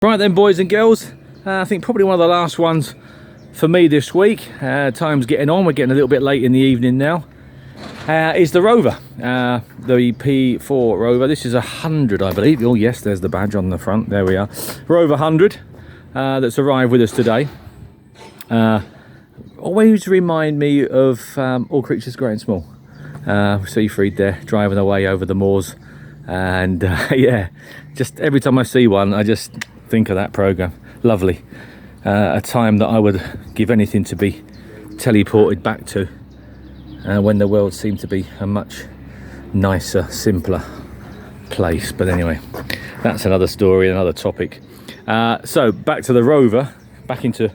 Right then, boys and girls, I think probably one of the last ones for me this week. Time's getting on, we're getting a little bit late in the evening now. Is the Rover, the P4 Rover. This is 100, I believe. Oh yes, there's the badge on the front, there we are. Rover 100, that's arrived with us today. Always remind me of All Creatures Great and Small. Seafried there, driving away over the moors. And yeah, just every time I see one, I just think of that program. Lovely. A time that I would give anything to be teleported back to, when the world seemed to be a much nicer, simpler place. But anyway, that's another story, another topic. So back to the Rover, back into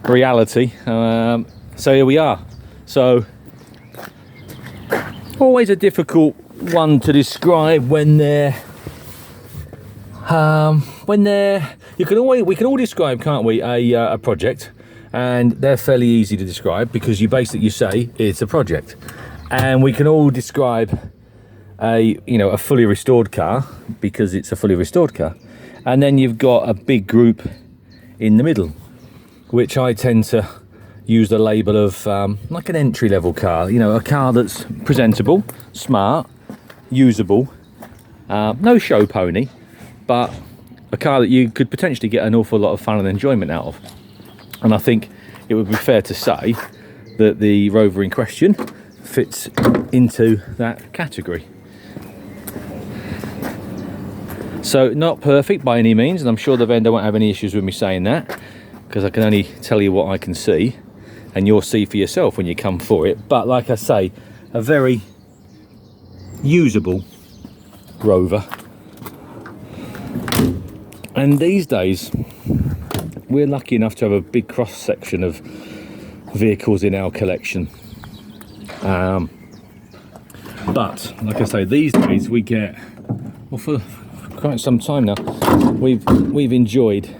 reality. So here we are. So always a difficult one to describe when they're we can all describe, can't we, a project, and they're fairly easy to describe because you basically say it's a project. And we can all describe a fully restored car because it's a fully restored car. And then you've got a big group in the middle, which I tend to use the label of like an entry-level car, a car that's presentable, smart, usable, no show pony, but a car that you could potentially get an awful lot of fun and enjoyment out of. And I think it would be fair to say that the Rover in question fits into that category. So not perfect by any means, and I'm sure the vendor won't have any issues with me saying that, because I can only tell you what I can see, and you'll see for yourself when you come for it. But like I say, a very usable Rover. And these days we're lucky enough to have a big cross section of vehicles in our collection, but like I say, these days we get, well, for quite some time now, we've enjoyed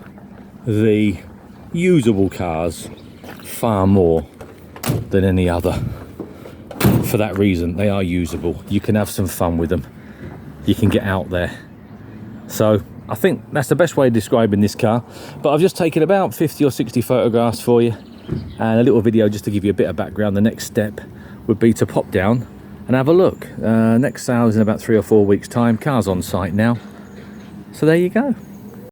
the usable cars far more than any other. For that reason, they are usable. You can have some fun with them. You can get out there. So I think that's the best way of describing this car. But I've just taken about 50 or 60 photographs for you and a little video just to give you a bit of background. The next step would be to pop down and have a look. Next sale is in about 3 or 4 weeks time. Car's on site now. So there you go.